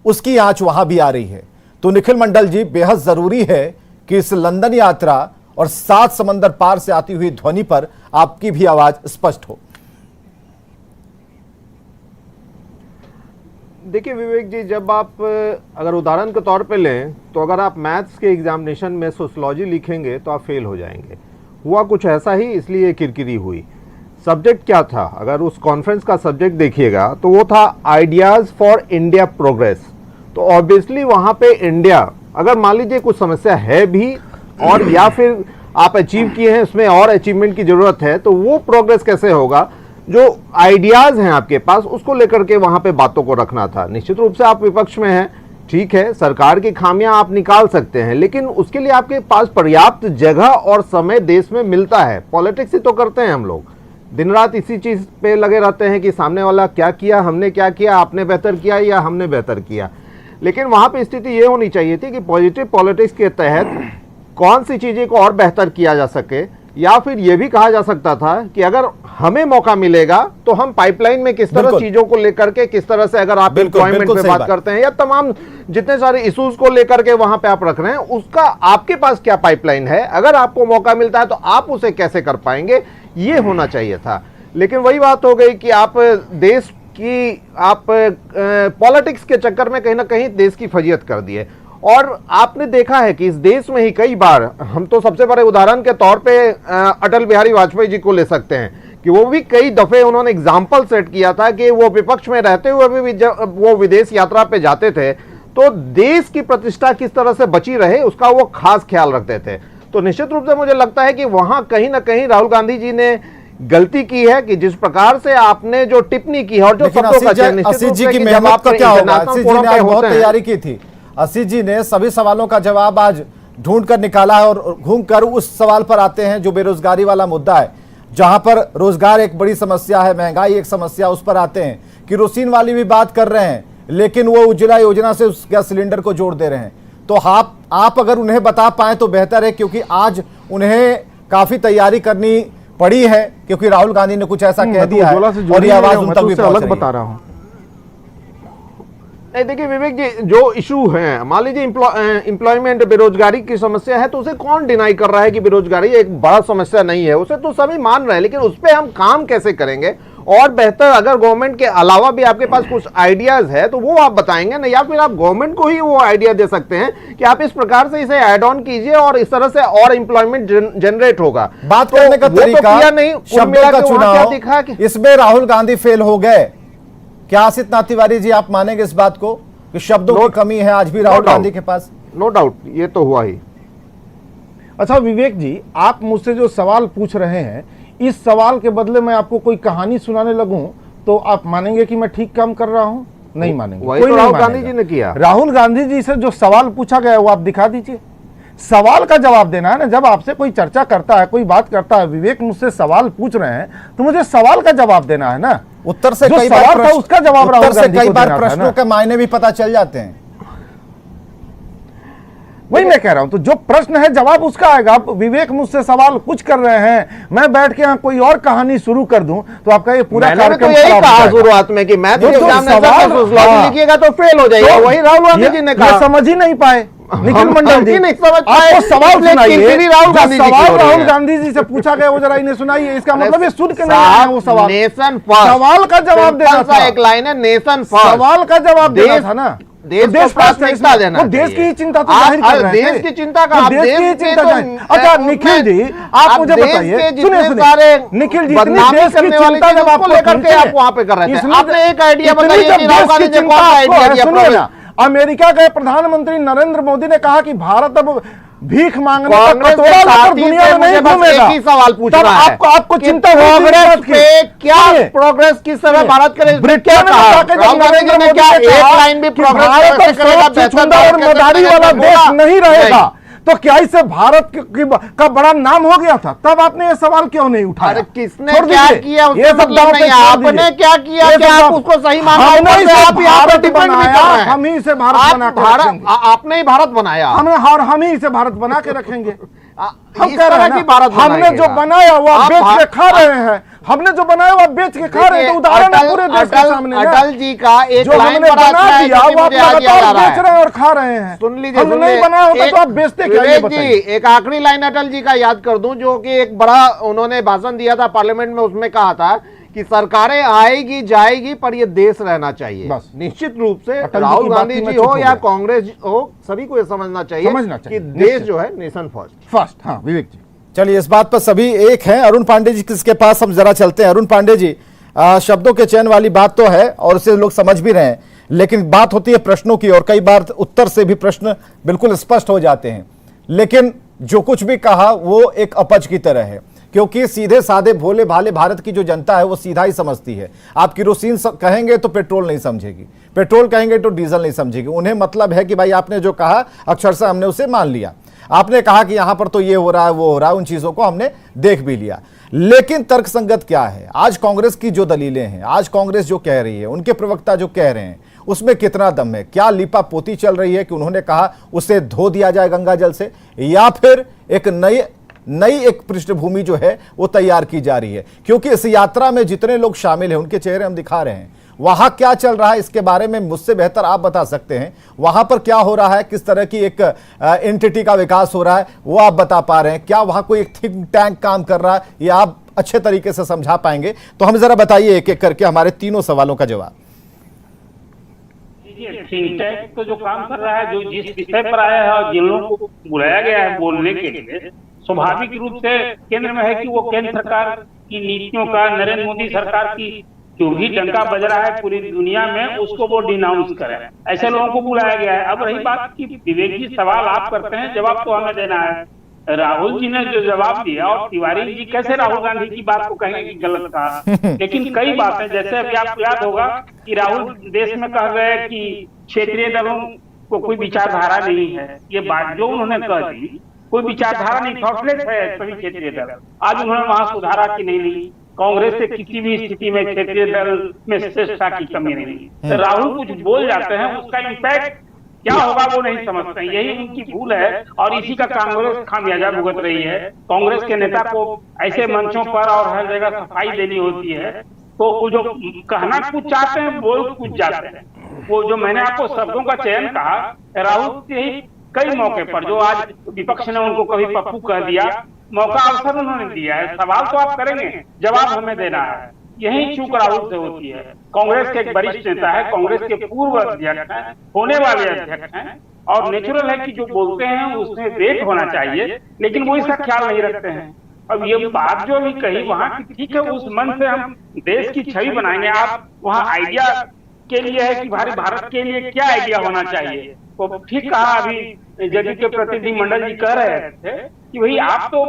उसकी आंच वहां भी आ रही है। तो निखिल मंडल जी, बेहद जरूरी है कि इस लंदन यात्रा और सात समंदर पार से आती हुई ध्वनि पर आपकी भी आवाज स्पष्ट हो। देखिए विवेक जी, जब आप अगर उदाहरण के तौर पे लें तो अगर आप मैथ्स के एग्जामिनेशन में सोशियोलॉजी लिखेंगे तो आप फेल हो जाएंगे। हुआ कुछ ऐसा ही, इसलिए ये किरकिरी हुई। सब्जेक्ट क्या था? अगर उस कॉन्फ्रेंस का सब्जेक्ट देखिएगा तो वो था आइडियाज फॉर इंडिया प्रोग्रेस। तो ऑब्वियसली वहां पे इंडिया, अगर मान लीजिए कुछ समस्या है भी और या फिर आप अचीव किए हैं, उसमें और अचीवमेंट की जरूरत है, तो वो प्रोग्रेस कैसे होगा? जो आइडियाज हैं आपके पास, उसको लेकर के वहां पे बातों को रखना था। निश्चित रूप से आप विपक्ष में हैं, ठीक है, सरकार की खामियां आप निकाल सकते हैं, लेकिन उसके लिए आपके पास पर्याप्त जगह और समय देश में मिलता है। पॉलिटिक्स ही तो करते हैं हम लोग, दिन रात इसी चीज पे लगे रहते हैं कि सामने वाला क्या किया, हमने क्या किया, आपने बेहतर किया या हमने बेहतर किया। लेकिन वहां पे स्थिति ये होनी चाहिए थी कि पॉजिटिव पॉलिटिक्स के तहत कौन सी चीजें को और बेहतर किया जा सके, या फिर यह भी कहा जा सकता था कि अगर हमें मौका मिलेगा तो हम पाइपलाइन में किस तरह चीजों को लेकर के, किस तरह से अगर आप एम्प्लॉयमेंट पे बात करते हैं या तमाम जितने सारे इश्यूज को लेकर के वहां पे आप रख रहे हैं, उसका आपके पास क्या पाइपलाइन है, अगर आपको मौका मिलता है तो आप उसे कैसे कर पाएंगे, ये होना चाहिए था। लेकिन वही बात हो गई कि आप देश की पॉलिटिक्स के चक्कर में कहीं ना कहीं देश की फजीयत कर दिए। और आपने देखा है कि इस देश में ही कई बार, हम तो सबसे बड़े उदाहरण के तौर पे अटल बिहारी वाजपेयी जी को ले सकते हैं कि वो भी कई दफे उन्होंने एग्जाम्पल सेट किया था कि वो विपक्ष में रहते हुए भी जब वो विदेश यात्रा पे जाते थे तो देश की प्रतिष्ठा किस तरह से बची रहे उसका वो खास ख्याल रखते थे। तो निश्चित रूप से मुझे लगता है कि वहां कहीं ना कहीं राहुल गांधी जी ने गलती की है कि जिस प्रकार से आपने जो टिप्पणी की है और जो शब्दों का चयन, आशीष जी की मेहनत का क्या होगा? आशीष जी ने आज बहुत तैयारी की थी, आशीष जी ने सभी सवालों का जवाब आज ढूंढ कर निकाला है और घूमकर उस सवाल पर आते हैं जो बेरोजगारी वाला मुद्दा है, जहां पर रोजगार एक बड़ी समस्या है, महंगाई एक समस्या, उस पर आते हैं। केरोसिन वाली भी बात कर रहे हैं, लेकिन वो उज्ज्वला योजना से उस गैस सिलेंडर को जोड़ दे रहे हैं। तो आप अगर उन्हें बता पाए तो बेहतर है, क्योंकि आज उन्हें काफी तैयारी करनी पड़ी है, क्योंकि राहुल गांधी ने कुछ ऐसा कह दिया है और ये आवाज उन तक भी पहुंच रही है। बता रहा हूं। देखिए विवेक जी, जो इशू है, मान लीजिए एम्प्लॉयमेंट, बेरोजगारी की समस्या है, तो उसे कौन डिनाई कर रहा है कि बेरोजगारी एक बड़ा समस्या नहीं है? उसे तो सभी मान रहे हैं, लेकिन उस पर हम काम कैसे करेंगे? और बेहतर अगर गवर्नमेंट के अलावा भी आपके पास कुछ आइडियाज है तो वो आप बताएंगे ना, या फिर आप गवर्नमेंट को ही वो आइडिया दे सकते हैं कि आप इस प्रकार से इसे ऐड ऑन कीजिए और इस तरह से और एम्प्लॉयमेंट जनरेट होगा। बात करने का तरीका नहीं, शब्दों का चुनाव, इसमें राहुल गांधी फेल हो गए। क्या आसित नाथ तिवारी जी आप मानेंगे इस बात को कि शब्दों की कमी है आज भी राहुल गांधी के पास? नो डाउट, ये तो हुआ ही। अच्छा विवेक जी, आप मुझसे जो सवाल पूछ रहे हैं, इस सवाल के बदले मैं आपको कोई कहानी सुनाने लगूं तो आप मानेंगे कि मैं ठीक काम कर रहा हूं? नहीं मानेंगे। वही तो राहुल गांधी जी ने किया। राहुल गांधी जी से जो सवाल पूछा गया वो आप दिखा दीजिए। सवाल का जवाब देना है ना। जब आपसे कोई चर्चा करता है, कोई बात करता है, विवेक मुझसे सवाल पूछ रहे हैं तो मुझे सवाल का जवाब देना है ना। उत्तर से कई बार उसका जवाब राहुल गांधी कई बार प्रश्नों के मायने भी पता चल जाते हैं। वही मैं कह रहा हूं, तो जो प्रश्न है जवाब उसका आएगा। विवेक मुझसे सवाल कुछ कर रहे हैं, मैं बैठ के यहाँ कोई और कहानी शुरू कर दूं तो आपका ये पूरा कार्यक्रम यही कहा शुरुआत में कि मैथ लिखिएगा तो फेल हो जाएगा। वही राहुल गांधी जी ने कहा, समझ ही नहीं पाए। निखिल मंडल जी नहीं समझ पाए। आपको सवाल सुनाइए, सवाल राहुल गांधी जी से पूछा गया वो जरा इन्हें सुनाइए। इसका मतलब ये सुन के नहीं आया वो सवाल। नेशन फर्स्ट, सवाल का जवाब देना था। एक लाइन है, नेशन फर्स्ट, सवाल का जवाब देना था ना। देश प्राथमिकता देना, देश की चिंता तो जाहिर कर रहे हैं। देश की चिंता का, देश की चिंता। अच्छा निखिल जी, आप मुझे बताइए, सुनिए निखिल जी, इतनी देश की चिंता जब आपको लेकर के आप वहां पे कर रहे थे, आपने एक आइडिया बताइए कि राहुल गांधी ने कौन सा आइडिया दिया? अमेरिका के प्रधानमंत्री नरेंद्र मोदी ने कहा कि भारत अब भीख मांगने का कटोरा लेकर दुनिया में नहीं घूमेगा। एक ही सवाल पूछ रहा है, आपको चिंता प्रोग्रेस पे क्या प्रोग्रेस किस तरह भारत करे? ब्रिटेन में राहुल गांधी जी ने क्या एक लाइन भी प्रोग्रेस और मदारी वाला देश नहीं रहेगा तो क्या इससे भारत का बड़ा नाम हो गया था? तब आपने ये सवाल क्यों नहीं उठाया? अरे किसने क्या किया उसका मतलब नहीं, आपने क्या किया? क्या आप उसको सही माना? आप यहाँ पर डिपेंड भी कर रहे हैं। हम ही इसे भारत बना के रखेंगे। आपने ही भारत बनाया, हम ही इसे भारत बना के रखेंगे। हम इस कह रहे तरह हैं की ना, भारत हमने जो बनाया वो आप बेच के खा रहे हैं। हमने जो बनाया वो बेच के खा रहे हैं। तो उदाहरण है पूरे देश के सामने। अटल जी का एक जो लाइन हमने बड़ा बना अच्छा है, दिया वो आप लगातार बेच रहे हैं और खा रहे हैं। सुन लीजिए, हमने नहीं बनाया होता तो आप बेचते क्या? ये बताइए। एक आखिरी लाइन अटल जी का याद कर दूं, जो कि एक बड़ा उन्होंने भाषण दिया था पार्लियामेंट में। उसमें कहा था कि सरकारें आएगी जाएगी पर ये देश रहना चाहिए। बस निश्चित रूप से राहुल गांधी जी हो या कांग्रेस हो, सभी को ये समझना चाहिए कि देश जो है नेशन फर्स्ट। हाँ विवेक जी। चलिए, इस बात पर सभी एक हैं। अरुण पांडे जी किसके पास हम जरा चलते हैं। अरुण पांडे जी, शब्दों के चयन वाली बात तो है और उसे लोग समझ भी रहे हैं, लेकिन बात होती है प्रश्नों की, और कई बार उत्तर से भी प्रश्न बिल्कुल स्पष्ट हो जाते हैं। लेकिन जो कुछ भी कहा वो एक अपच की तरह है, क्योंकि सीधे साधे भोले भाले भारत की जो जनता है वो सीधा ही समझती है। आप किरोसिन कहेंगे तो पेट्रोल नहीं समझेगी, पेट्रोल कहेंगे तो डीजल नहीं समझेगी। उन्हें मतलब है कि भाई आपने जो कहा अक्षरशः हमने उसे मान लिया, आपने कहा कि यहां पर तो ये हो रहा है वो हो रहा है, उन चीजों को हमने देख भी लिया। लेकिन तर्कसंगत क्या है? आज कांग्रेस की जो दलीलें हैं, आज कांग्रेस जो कह रही है, उनके प्रवक्ता जो कह रहे हैं, उसमें कितना दम है? क्या लीपा पोती चल रही है कि उन्होंने कहा उसे धो दिया जाए गंगा जल से, या फिर एक नई एक पृष्ठभूमि जो है वो तैयार की जा रही है? क्योंकि इस यात्रा में जितने लोग शामिल हैं उनके चेहरे हम दिखा रहे हैं। वहां क्या चल रहा है इसके बारे में मुझसे बेहतर आप बता सकते हैं। वहां पर क्या हो रहा है, किस तरह की एक एंटिटी का विकास हो रहा है, वो आप बता पा रहे हैं? क्या वहां कोई एक थिंक टैंक काम कर रहा है, ये आप अच्छे तरीके से समझा पाएंगे? तो हमें जरा बताइए एक एक करके हमारे तीनों सवालों का जवाब। थिंक टैंक तो जो काम कर रहा है, जो जिस विषय पर आया है और जिन लोगों को बुलाया गया है बोलने के लिए, स्वाभाविक रूप से केंद्र में है कि वो केंद्र सरकार की नीतियों का, नरेंद्र मोदी सरकार की जो भी डंका बज रहा है पूरी दुनिया में, उसको वो डिनाउंस करे। ऐसे लोगों को बुलाया गया है। अब रही बात की विवेक जी सवाल आप करते हैं, जवाब तो हमें देना है। राहुल जी ने जो जवाब दिया, और तिवारी जी कैसे राहुल गांधी की बात को कहेंगे कि गलत कहा, लेकिन कई बातें, जैसे अभी आपको याद होगा कि राहुल देश में कह रहे हैं कि क्षेत्रीय दलों को कोई विचारधारा नहीं है। ये बात जो उन्होंने कह दी, कोई विचारधारा नहीं, थॉटलेस है सभी क्षेत्रीय दल। आज उन्होंने वहां सुधारा कि नहीं, कांग्रेस से किसी भी स्थिति में क्षेत्रीय दल में श्रेष्ठता की कमी नहीं। तो राहुल कुछ बोल जाते हैं, उसका इम्पैक्ट क्या होगा वो नहीं समझते हैं। यही उनकी भूल है और इसी का कांग्रेस खामियाजा भुगत रही है। कांग्रेस के नेता को ऐसे मंचों पर और हर जगह सफाई देनी होती है, तो वो जो कहना कुछ चाहते हैं बोल कुछ जाते हैं। वो जो मैंने आपको शब्दों का चयन कहा, राहुल के ही कई मौके पर, जो आज विपक्ष ने उनको कभी पप्पू कह दिया, मौका अवसर उन्होंने दिया है। सवाल तो आप करेंगे, जवाब हमें देना है। यही चूक राहुल से होती है। कांग्रेस के एक वरिष्ठ नेता है, कांग्रेस के पूर्व अध्यक्ष हैं, होने वाले अध्यक्ष हैं, और नेचुरल है कि जो बोलते हैं उसमें वेट होना चाहिए, लेकिन वो इसका ख्याल नहीं रखते हैं। अब ये बात जो भी कही वहां की, ठीक है, उस मन से हम देश की छवि बनाएंगे। आप वहां आइडिया के लिए है कि भारी भारत के लिए क्या आइडिया होना चाहिए, तो ठीक कहा। अभी जदयू के प्रतिनिधिमंडल जी कह रहे थे कि भाई आप तो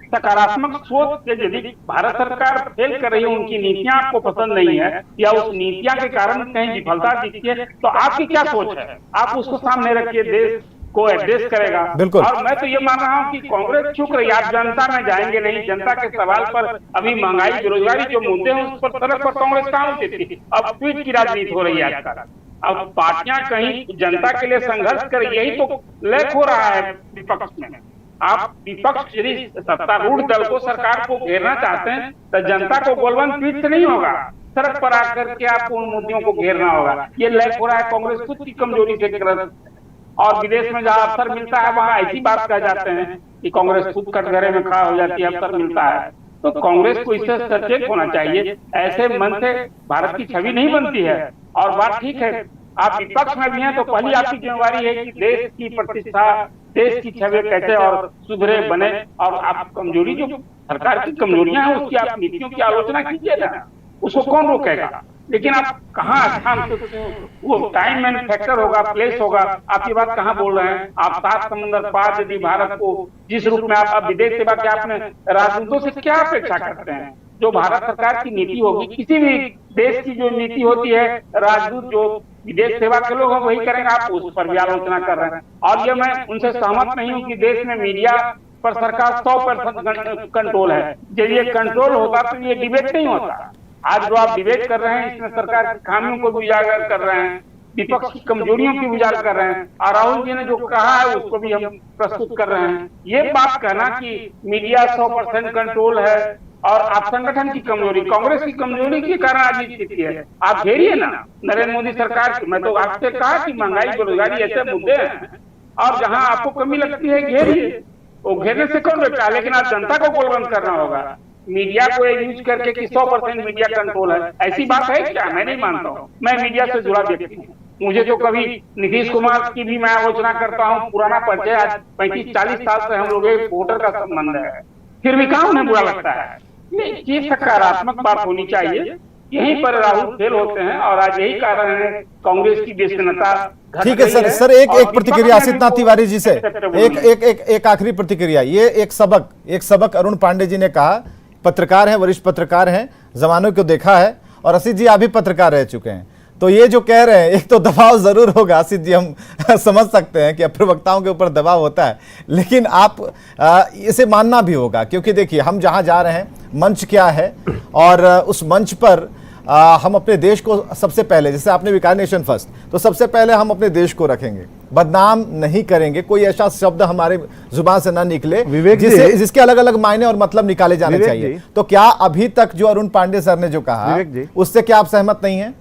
सकारात्मक सोच के, यदि भारत सरकार फेल कर रही है, उनकी नीतियां आपको पसंद नहीं है या उस नीतियां के कारण कहीं विफलता दिखती है, तो आपकी क्या सोच है, आप उसको सामने रखिए, देश को एड्रेस करेगा। और मैं तो ये मान रहा हूँ कि कांग्रेस चुक रही है। आप जनता में जाएंगे नहीं, जनता के सवाल पर, अभी महंगाई बेरोजगारी जो मुद्दे हैं उस पर तरफ पर कांग्रेस कहाँ होती थी। अब ट्वीट की राजनीति हो रही है आजकल। अब पार्टियां कहीं जनता के लिए संघर्ष करें, यही तो लैक हो रहा है विपक्ष में। आप विपक्ष यदि सत्तारूढ़ दल को, सरकार को घेरना चाहते हैं तो जनता को बोलबम ट्वीट से नहीं होगा, सड़क पर आकर के आपको उन मुद्दों को घेरना होगा। ये लैक हो रहा है कांग्रेस खुद की कमजोरी से ग्रस्त। और विदेश में जहां अवसर मिलता है वहां ऐसी बात कह जाते हैं कि कांग्रेस खुद कटघरे में खड़ा हो जाती है, अवसर मिलता है। तो कांग्रेस को इससे सचेत होना चाहिए। ऐसे मन से भारत की छवि नहीं बनती है। और बात ठीक है, आप विपक्ष में भी हैं तो पहली आपकी जिम्मेवारी है कि देश की प्रतिष्ठा, देश की छवि कैसे और सुधरे बने। और आप कमजोरी, जो सरकार की कमजोरियां हैं, उसकी आप नीतियों की आलोचना कीजिए ना, उसको कौन रोकेगा। लेकिन आप कहाँ स्थान, वो टाइम एंड फैक्टर होगा, प्लेस होगा। आप ये बात कहाँ बोल रहे हैं? आप 7 समुंदर पार यदि भारत को जिस रूप में आप विदेश सेवा के आपने राजदूतों से क्या अपेक्षा करते हैं? जो भारत सरकार की नीति होगी, किसी भी देश की जो नीति होती है, राजदूत जो विदेश सेवा के लोग हैं वही करेंगे। आप उस पर भी आलोचना कर रहे हैं। और ये मैं उनसे सहमत नहीं हूँ कि देश में मीडिया पर सरकार 100% कंट्रोल है। जब ये कंट्रोल होगा तो ये डिबेट नहीं होता। आज जो आप डिबेट कर रहे हैं, इसमें सरकार की खामियों को भी उजागर कर रहे हैं, विपक्ष की कमजोरियों की उजागर कर रहे हैं। और राहुल जी ने जो कहा है उसको भी हम प्रस्तुत कर रहे हैं। ये बात कहना कि मीडिया 100% कंट्रोल है और आप संगठन की कमजोरी, कांग्रेस की कमजोरी के कारण आज ये स्थिति है। आप घेरिए ना नरेंद्र मोदी सरकार की। मैं तो आपसे कहा कि महंगाई बेरोजगारी ऐसे मुद्दे हैं और जहां आपको कमी लगती है घेरिए। वो घेरने से कौन रोकता है? लेकिन आप जनता को गोलबंद करना होगा। मीडिया को यूज करके कि 100% मीडिया कंट्रोल है, ऐसी बात है क्या? मैं नहीं मानता हूँ। मैं मीडिया से जुड़ा व्यक्ति हूँ। मुझे तो कभी नीतीश कुमार की भी मैं आलोचना करता हूँ, पुराना परिचय, आज 35-40 साल से हम लोग वोटर का संबंध है। फिर भी कहाँ उन्हें बुरा लगता है? ये सकारात्मक बात होनी चाहिए। यहीं पर राहुल फेल होते हैं और आज यही कारण है कांग्रेस की देशनता घट ठीक है गई सर। सर एक प्रतिक्रिया आसित तिवारी जी से, एक आखिरी प्रतिक्रिया। ये एक सबक अरुण पांडे जी ने कहा, पत्रकार हैं, वरिष्ठ पत्रकार हैं, जमानों को देखा है, और असित जी आप भी पत्रकार रह चुके हैं, तो ये जो कह रहे हैं, एक तो दबाव जरूर होगा असित जी, हम समझ सकते हैं कि अब प्रवक्ताओं के ऊपर दबाव होता है, लेकिन आप इसे मानना भी होगा, क्योंकि देखिए हम जहां जा रहे हैं, मंच क्या है, और उस मंच पर हम अपने देश को सबसे पहले, जैसे आपने भी कहा नेशन फर्स्ट, तो सबसे पहले हम अपने देश को रखेंगे, बदनाम नहीं करेंगे, कोई ऐसा शब्द हमारे जुबान से ना निकले जिसके अलग अलग मायने और मतलब निकाले जाने चाहिए। तो क्या अभी तक जो अरुण पांडे सर ने जो कहा उससे क्या आप सहमत नहीं है?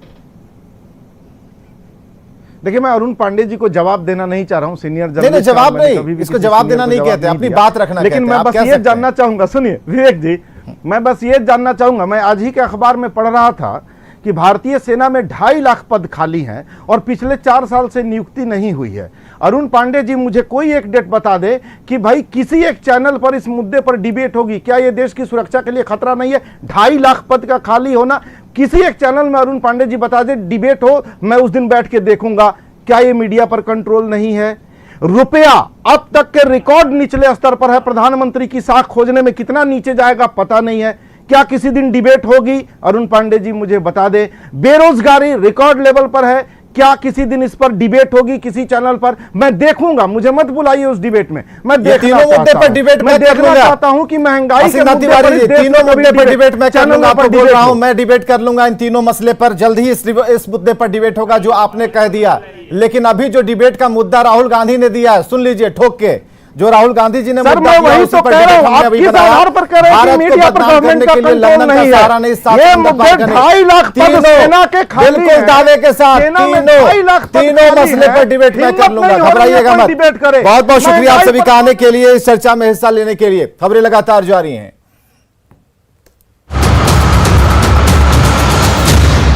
देखिए, मैं अरुण पांडे जी को जवाब देना नहीं चाह रहा हूं, सीनियर जर्नलिस्ट। जवाब नहीं, इसको जवाब देना नहीं कहते, अपनी बात रखना, लेकिन मैं बस ये जानना चाहूंगा, सुनिए विवेक जी, मैं बस ये जानना चाहूंगा, मैं आज ही के अखबार में पढ़ रहा था कि भारतीय सेना में 2.5 लाख पद खाली हैं और पिछले 4 साल से नियुक्ति नहीं हुई है। अरुण पांडे जी मुझे कोई एक डेट बता दे कि भाई किसी एक चैनल पर इस मुद्दे पर डिबेट होगी। क्या यह देश की सुरक्षा के लिए खतरा नहीं है? 2.5 लाख पद का खाली होना, किसी एक चैनल में अरुण पांडे जी बता दे, डिबेट हो, मैं उस दिन बैठ के देखूंगा। क्या ये मीडिया पर कंट्रोल नहीं है? रुपया अब तक के रिकॉर्ड निचले स्तर पर है, प्रधानमंत्री की साख खोजने में कितना नीचे जाएगा पता नहीं है। क्या किसी दिन डिबेट होगी? अरुण पांडे जी मुझे बता दे। बेरोजगारी रिकॉर्ड लेवल पर है, क्या किसी दिन इस पर डिबेट होगी किसी चैनल पर? मैं देखूंगा, मुझे मत बुलाइए उस डिबेट में, मैं देखना चाहता हूं कि महंगाई के मुद्दे पर तीनों मुद्दे पर डिबेट मैं कर लूंगा, आपको बोल रहा हूं, मैं डिबेट कर लूंगा इन तीनों मसले पर। जल्द ही इस मुद्दे पर डिबेट होगा जो आपने कह दिया, लेकिन अभी जो डिबेट का मुद्दा राहुल गांधी ने दिया है, सुन लीजिए ठोक के, जो राहुल गांधी जी ने सर, मैं वही तो कह रहा हूं, आप किस आधार पर कह रहे हैं कि मीडिया पर गवर्नमेंट का कंट्रोल नहीं है? ये मुद्दे 2.5 लाख पद सेना के खाली हैं, बिल्कुल दावे के साथ तीनों मसले पर डिबेट मैं कर लूंगा, घबराइएगा मत। बहुत बहुत शुक्रिया आप सभी का आने के लिए, इस चर्चा में हिस्सा लेने के लिए। खबरें लगातार जारी हैं।